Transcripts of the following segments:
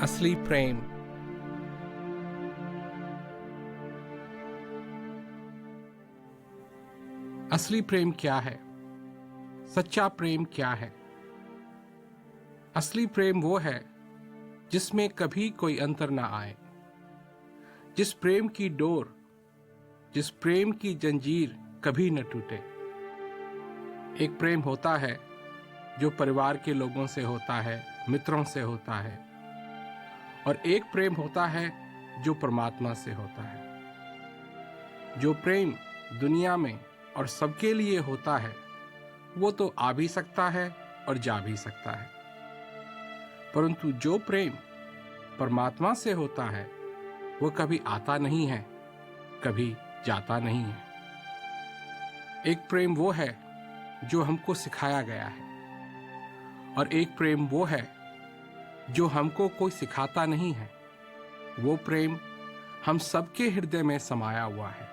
असली प्रेम। असली प्रेम क्या है? सच्चा प्रेम क्या है? असली प्रेम वो है जिसमें कभी कोई अंतर ना आए, जिस प्रेम की डोर, जिस प्रेम की जंजीर कभी न टूटे। एक प्रेम होता है जो परिवार के लोगों से होता है, मित्रों से होता है, और एक प्रेम होता है जो परमात्मा से होता है। जो प्रेम दुनिया में और सबके लिए होता है वो तो आ भी सकता है और जा भी सकता है, परंतु जो प्रेम परमात्मा से होता है वो कभी आता नहीं है, कभी जाता नहीं है। एक प्रेम वो है जो हमको सिखाया गया है, और एक प्रेम वो है जो हमको कोई सिखाता नहीं है। वो प्रेम हम सबके हृदय में समाया हुआ है।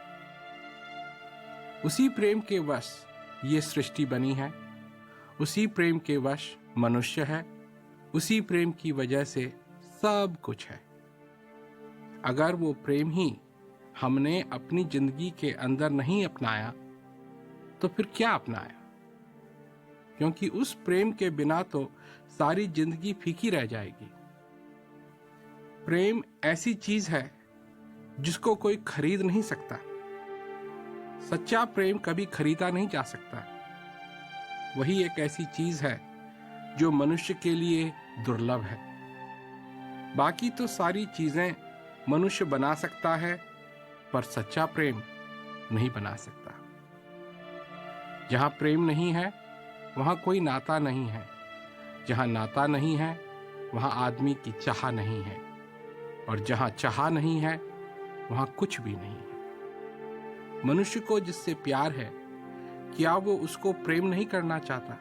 उसी प्रेम के वश ये सृष्टि बनी है, उसी प्रेम के वश मनुष्य है, उसी प्रेम की वजह से सब कुछ है। अगर वो प्रेम ही हमने अपनी जिंदगी के अंदर नहीं अपनाया तो फिर क्या अपनाया? क्योंकि उस प्रेम के बिना तो सारी जिंदगी फीकी रह जाएगी। प्रेम ऐसी चीज है जिसको कोई खरीद नहीं सकता। सच्चा प्रेम कभी खरीदा नहीं जा सकता। वही एक ऐसी चीज है जो मनुष्य के लिए दुर्लभ है। बाकी तो सारी चीजें मनुष्य बना सकता है, पर सच्चा प्रेम नहीं बना सकता। जहां प्रेम नहीं है वहां कोई नाता नहीं है, जहां नाता नहीं है वहां आदमी की चाह नहीं है, और जहां चाह नहीं है वहां कुछ भी नहीं है। मनुष्य को जिससे प्यार है, क्या वो उसको प्रेम नहीं करना चाहता?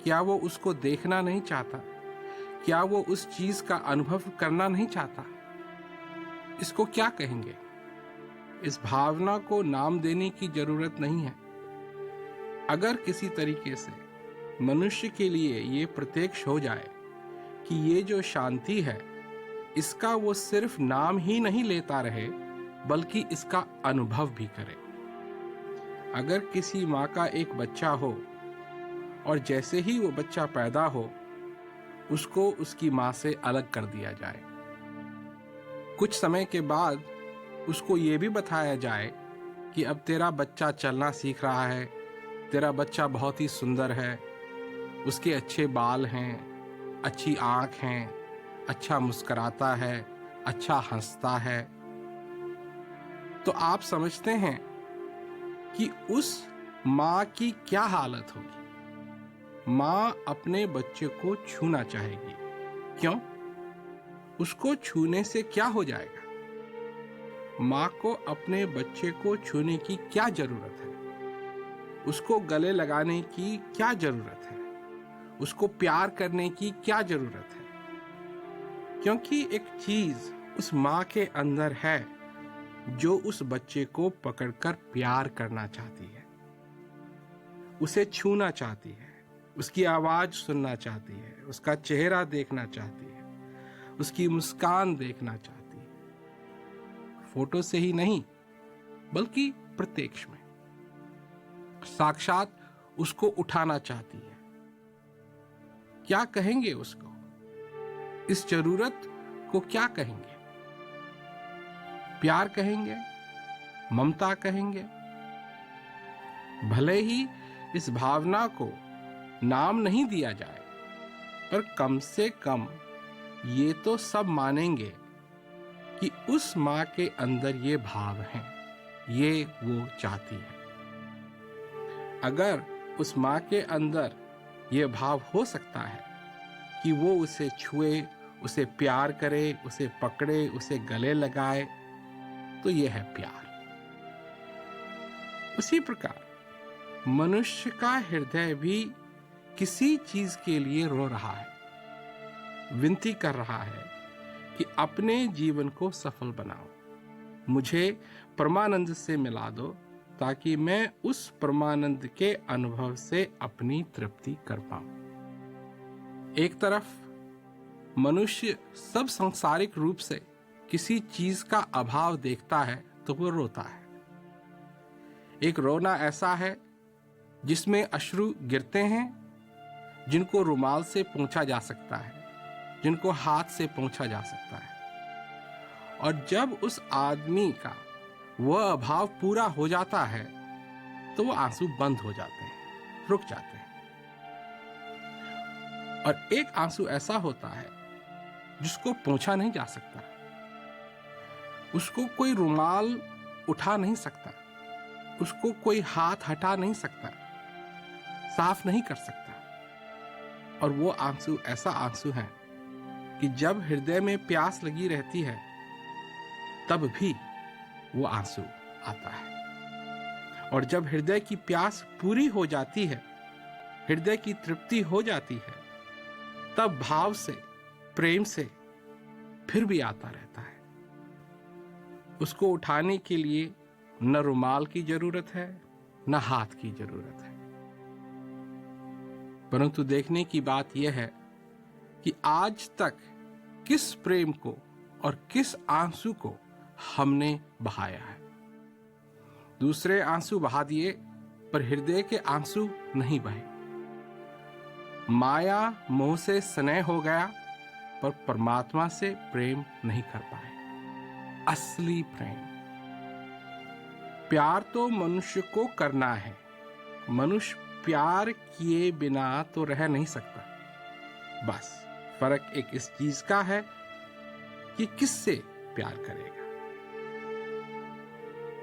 क्या वो उसको देखना नहीं चाहता? क्या वो उस चीज का अनुभव करना नहीं चाहता? इसको क्या कहेंगे? इस भावना को नाम देने की जरूरत नहीं है। अगर किसी तरीके से मनुष्य के लिए ये प्रत्यक्ष हो जाए कि ये जो शांति है इसका वो सिर्फ नाम ही नहीं लेता रहे, बल्कि इसका अनुभव भी करे। अगर किसी माँ का एक बच्चा हो और जैसे ही वो बच्चा पैदा हो उसको उसकी माँ से अलग कर दिया जाए, कुछ समय के बाद उसको ये भी बताया जाए कि अब तेरा बच्चा चलना सीख रहा है, तेरा बच्चा बहुत ही सुंदर है, उसके अच्छे बाल हैं, अच्छी आँख हैं, अच्छा मुस्कुराता है, अच्छा हंसता है, तो आप समझते हैं कि उस माँ की क्या हालत होगी। माँ अपने बच्चे को छूना चाहेगी। क्यों? उसको छूने से क्या हो जाएगा? माँ को अपने बच्चे को छूने की क्या जरूरत है? उसको गले लगाने की क्या जरूरत है? उसको प्यार करने की क्या जरूरत है? क्योंकि एक चीज उस माँ के अंदर है जो उस बच्चे को पकड़कर प्यार करना चाहती है, उसे छूना चाहती है, उसकी आवाज सुनना चाहती है, उसका चेहरा देखना चाहती है, उसकी मुस्कान देखना चाहती है। फोटो से ही नहीं बल्कि प्रत्यक्ष में साक्षात उसको उठाना चाहती है। क्या कहेंगे उसको? इस जरूरत को क्या कहेंगे? प्यार कहेंगे? ममता कहेंगे? भले ही इस भावना को नाम नहीं दिया जाए, पर कम से कम ये तो सब मानेंगे कि उस माँ के अंदर ये भाव हैं, ये वो चाहती है। अगर उस माँ के अंदर ये भाव हो सकता है कि वो उसे छुए, उसे प्यार करे, उसे पकड़े, उसे गले लगाए, तो ये है प्यार। उसी प्रकार मनुष्य का हृदय भी किसी चीज के लिए रो रहा है, विनती कर रहा है कि अपने जीवन को सफल बनाओ, मुझे परमानंद से मिला दो ताकि मैं उस परमानंद के अनुभव से अपनी तृप्ति कर पाऊं। एक तरफ मनुष्य सब सांसारिक रूप से किसी चीज का अभाव देखता है तो वो रोता है। एक रोना ऐसा है जिसमें अश्रु गिरते हैं, जिनको रुमाल से पोंछा जा सकता है, जिनको हाथ से पोंछा जा सकता है। और जब उस आदमी का वह अभाव पूरा हो जाता है तो वो आंसू बंद हो जाते हैं, रुक जाते हैं। और एक आंसू ऐसा होता है जिसको पोंछा नहीं जा सकता, उसको कोई रुमाल उठा नहीं सकता, उसको कोई हाथ हटा नहीं सकता, साफ नहीं कर सकता। और वो आंसू ऐसा आंसू है कि जब हृदय में प्यास लगी रहती है तब भी वो आंसू आता है। और जब हृदय की प्यास पूरी हो जाती है, हृदय की तृप्ति हो जाती है, तब भाव से, प्रेम से फिर भी आता रहता है। उसको उठाने के लिए न रुमाल की जरूरत है, न हाथ की जरूरत है। परंतु देखने की बात यह है कि आज तक किस प्रेम को और किस आंसू को हमने बहाया है। दूसरे आंसू बहा दिए पर हृदय के आंसू नहीं बहे। माया मोह से स्नेह हो गया पर परमात्मा से प्रेम नहीं कर पाए। असली प्रेम, प्यार तो मनुष्य को करना है। मनुष्य प्यार किए बिना तो रह नहीं सकता। बस फर्क एक इस चीज का है कि किससे प्यार करेगा।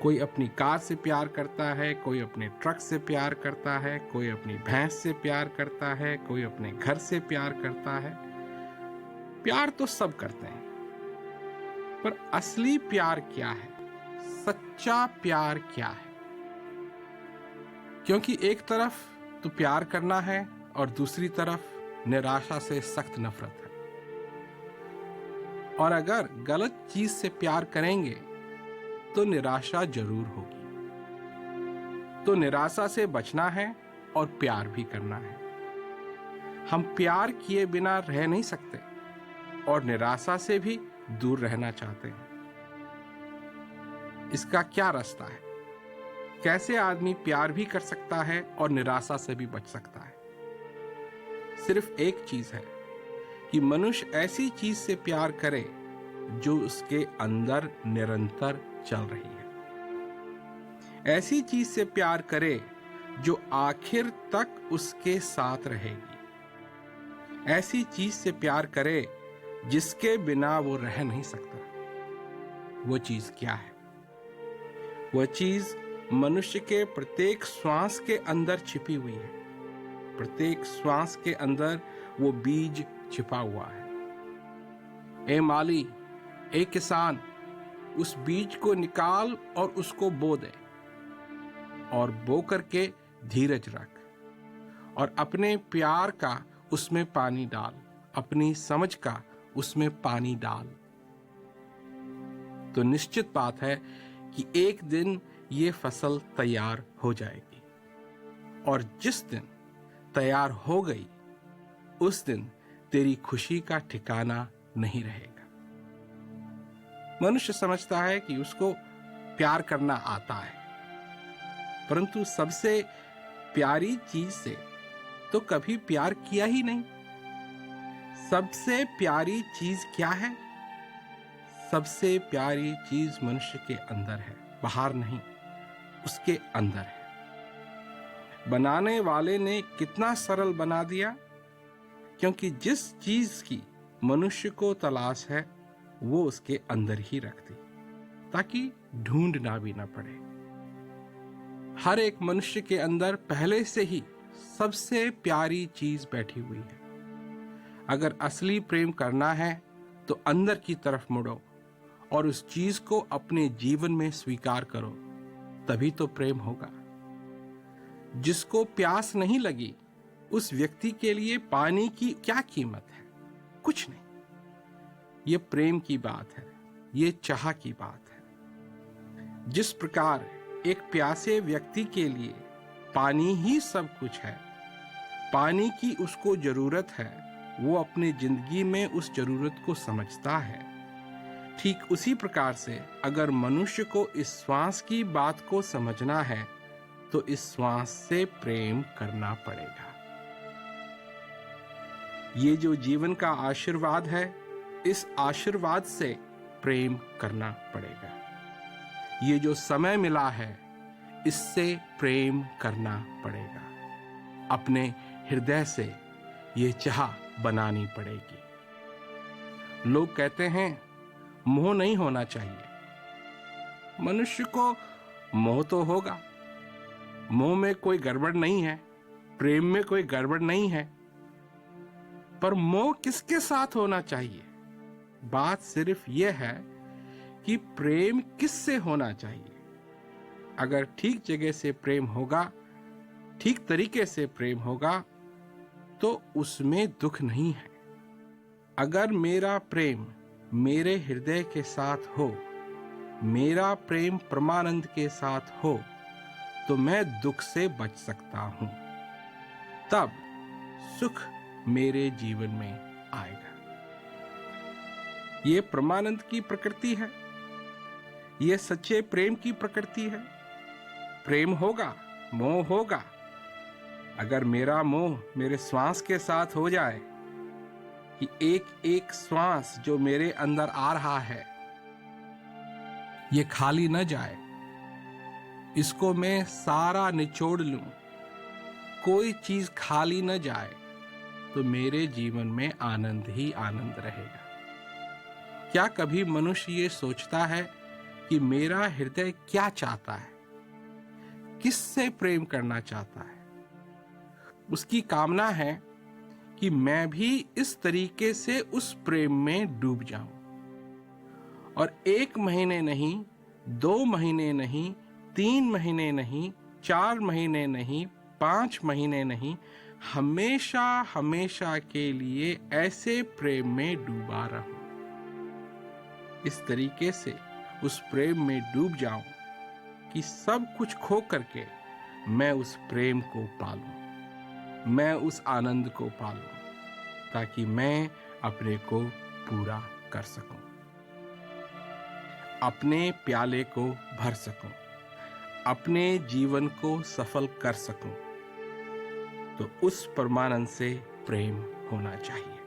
कोई अपनी कार से प्यार करता है, कोई अपने ट्रक से प्यार करता है, कोई अपनी भैंस से प्यार करता है, कोई अपने घर से प्यार करता है। प्यार तो सब करते हैं, पर असली प्यार क्या है, सच्चा प्यार क्या है? क्योंकि एक तरफ तो प्यार करना है और दूसरी तरफ निराशा से सख्त नफरत है। और अगर गलत चीज से प्यार करेंगे तो निराशा जरूर होगी। तो निराशा से बचना है और प्यार भी करना है। हम प्यार किए बिना रह नहीं सकते और निराशा से भी दूर रहना चाहते हैं। इसका क्या रास्ता है? कैसे आदमी प्यार भी कर सकता है और निराशा से भी बच सकता है? सिर्फ एक चीज है कि मनुष्य ऐसी चीज से प्यार करे जो उसके अंदर निरंतर चल रही है। ऐसी चीज से प्यार करे जो आखिर तक उसके साथ रहेगी। ऐसी चीज से प्यार करे जिसके बिना वो रह नहीं सकता। वो चीज क्या है? वह चीज मनुष्य के प्रत्येक श्वास के अंदर छिपी हुई है। प्रत्येक श्वास के अंदर वो बीज छिपा हुआ है। ए माली, ए किसान, उस बीज को निकाल और उसको बो दे, और बो करके धीरज रख और अपने प्यार का उसमें पानी डाल, अपनी समझ का उसमें पानी डाल। तो निश्चित बात है कि एक दिन ये फसल तैयार हो जाएगी, और जिस दिन तैयार हो गई उस दिन तेरी खुशी का ठिकाना नहीं रहेगा। मनुष्य समझता है कि उसको प्यार करना आता है, परंतु सबसे प्यारी चीज से तो कभी प्यार किया ही नहीं। सबसे प्यारी चीज क्या है? सबसे प्यारी चीज मनुष्य के अंदर है, बाहर नहीं, उसके अंदर है। बनाने वाले ने कितना सरल बना दिया, क्योंकि जिस चीज की मनुष्य को तलाश है वो उसके अंदर ही रख दी, ताकि ढूंढना भी ना पड़े। हर एक मनुष्य के अंदर पहले से ही सबसे प्यारी चीज बैठी हुई है। अगर असली प्रेम करना है तो अंदर की तरफ मुड़ो और उस चीज को अपने जीवन में स्वीकार करो, तभी तो प्रेम होगा। जिसको प्यास नहीं लगी उस व्यक्ति के लिए पानी की क्या कीमत है? कुछ नहीं। ये प्रेम की बात है, ये चाह की बात है। जिस प्रकार एक प्यासे व्यक्ति के लिए पानी ही सब कुछ है, पानी की उसको जरूरत है, वो अपनी जिंदगी में उस जरूरत को समझता है। ठीक उसी प्रकार से अगर मनुष्य को इस श्वास की बात को समझना है तो इस श्वास से प्रेम करना पड़ेगा। ये जो जीवन का आशीर्वाद है, इस आशीर्वाद से प्रेम करना पड़ेगा। ये जो समय मिला है, इससे प्रेम करना पड़ेगा। अपने हृदय से ये चाह बनानी पड़ेगी। लोग कहते हैं मोह नहीं होना चाहिए। मनुष्य को मोह तो होगा, मोह में कोई गड़बड़ नहीं है, प्रेम में कोई गड़बड़ नहीं है, पर मोह किसके साथ होना चाहिए? बात सिर्फ यह है कि प्रेम किससे होना चाहिए। अगर ठीक जगह से प्रेम होगा, ठीक तरीके से प्रेम होगा, तो उसमें दुख नहीं है। अगर मेरा प्रेम मेरे हृदय के साथ हो, मेरा प्रेम परमानंद के साथ हो, तो मैं दुख से बच सकता हूं। तब सुख मेरे जीवन में आएगा। ये परमानंद की प्रकृति है, ये सच्चे प्रेम की प्रकृति है। प्रेम होगा, मोह होगा। अगर मेरा मोह मेरे श्वास के साथ हो जाए कि एक एक श्वास जो मेरे अंदर आ रहा है ये खाली न जाए, इसको मैं सारा निचोड़ लूं, कोई चीज खाली न जाए, तो मेरे जीवन में आनंद ही आनंद रहेगा। क्या कभी मनुष्य ये सोचता है कि मेरा हृदय क्या चाहता है, किससे प्रेम करना चाहता है? उसकी कामना है कि मैं भी इस तरीके से उस प्रेम में डूब जाऊं, और 1 महीने नहीं, 2 महीने नहीं, 3 महीने नहीं, 4 महीने नहीं, 5 महीने नहीं, हमेशा हमेशा के लिए ऐसे प्रेम में डूबा रहूं। इस तरीके से उस प्रेम में डूब जाऊं कि सब कुछ खो करके मैं उस प्रेम को पालूं, मैं उस आनंद को पालूं, ताकि मैं अपने को पूरा कर सकूं, अपने प्याले को भर सकूं, अपने जीवन को सफल कर सकूं। तो उस परमानंद से प्रेम होना चाहिए।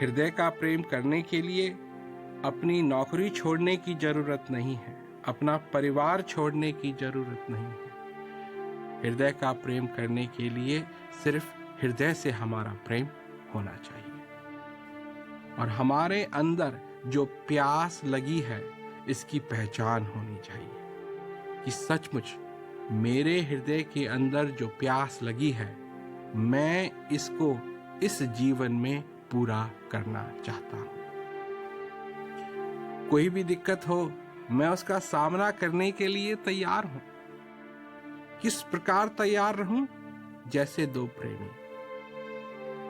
हृदय का प्रेम करने के लिए अपनी नौकरी छोड़ने की जरूरत नहीं है, अपना परिवार छोड़ने की जरूरत नहीं है। हृदय का प्रेम करने के लिए सिर्फ हृदय से हमारा प्रेम होना चाहिए। और हमारे अंदर जो प्यास लगी है, इसकी पहचान होनी चाहिए कि सचमुच मेरे हृदय के अंदर जो प्यास लगी है, मैं इसको इस जीवन में पूरा करना चाहता हूं। कोई भी दिक्कत हो, मैं उसका सामना करने के लिए तैयार हूं। किस प्रकार तैयार रहूं? जैसे 2 प्रेमी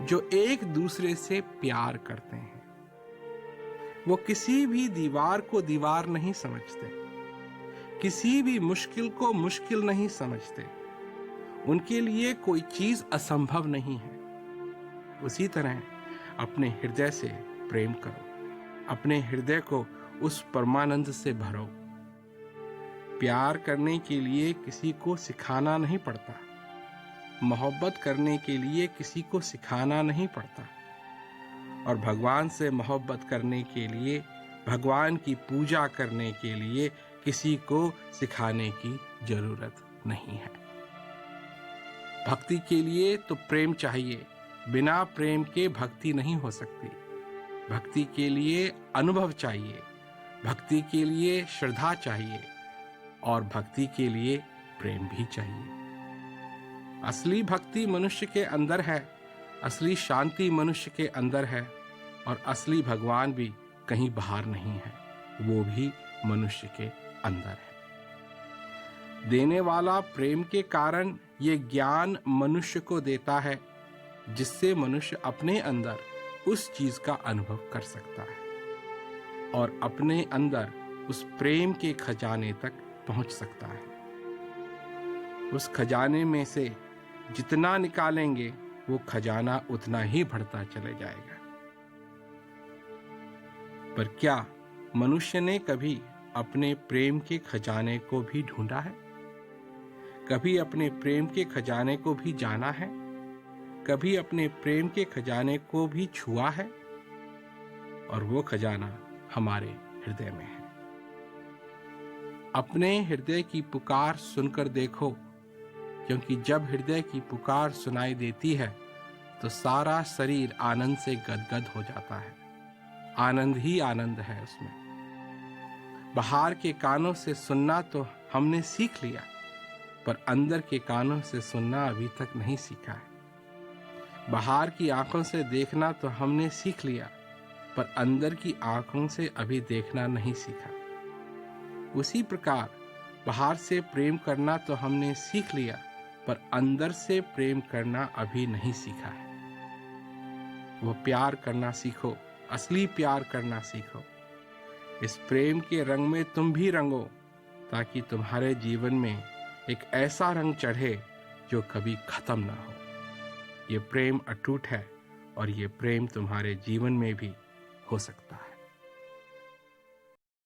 जो एक दूसरे से प्यार करते हैं। वो किसी भी दीवार को दीवार नहीं समझते, किसी भी मुश्किल को मुश्किल नहीं समझते। उनके लिए कोई चीज असंभव नहीं है। उसी तरह अपने हृदय से प्रेम करो, अपने हृदय को उस परमानंद से भरो। प्यार करने के लिए किसी को सिखाना नहीं पड़ता, मोहब्बत करने के लिए किसी को सिखाना नहीं पड़ता, और भगवान से मोहब्बत करने के लिए, भगवान की पूजा करने के लिए किसी को सिखाने की जरूरत नहीं है। भक्ति के लिए तो प्रेम चाहिए, बिना प्रेम के भक्ति नहीं हो सकती। भक्ति के लिए अनुभव चाहिए, भक्ति के लिए श्रद्धा चाहिए, और भक्ति के लिए प्रेम भी चाहिए। असली भक्ति मनुष्य के अंदर है, असली शांति मनुष्य के अंदर है, और असली भगवान भी कहीं बाहर नहीं है, वो भी मनुष्य के अंदर है। देने वाला प्रेम के कारण ये ज्ञान मनुष्य को देता है, जिससे मनुष्य अपने अंदर उस चीज का अनुभव कर सकता है और अपने अंदर उस प्रेम के खजाने तक पहुंच सकता है। उस खजाने में से जितना निकालेंगे वो खजाना उतना ही बढ़ता चले जाएगा। पर क्या मनुष्य ने कभी अपने प्रेम के खजाने को भी ढूंढा है? कभी अपने प्रेम के खजाने को भी जाना है? कभी अपने प्रेम के खजाने को भी छुआ है? और वो खजाना हमारे हृदय में है। अपने हृदय की पुकार सुनकर देखो, क्योंकि जब हृदय की पुकार सुनाई देती है तो सारा शरीर आनंद से गदगद हो जाता है। आनंद ही आनंद है उसमें। बाहर के कानों से सुनना तो हमने सीख लिया, पर अंदर के कानों से सुनना अभी तक नहीं सीखा है। बाहर की आंखों से देखना तो हमने सीख लिया, पर अंदर की आंखों से अभी देखना नहीं सीखा। उसी प्रकार बाहर से प्रेम करना तो हमने सीख लिया, पर अंदर से प्रेम करना अभी नहीं सीखा है। वो प्यार करना सीखो, असली प्यार करना सीखो। इस प्रेम के रंग में तुम भी रंगो, ताकि तुम्हारे जीवन में एक ऐसा रंग चढ़े जो कभी खत्म ना हो। ये प्रेम अटूट है और ये प्रेम तुम्हारे जीवन में भी हो सकता है।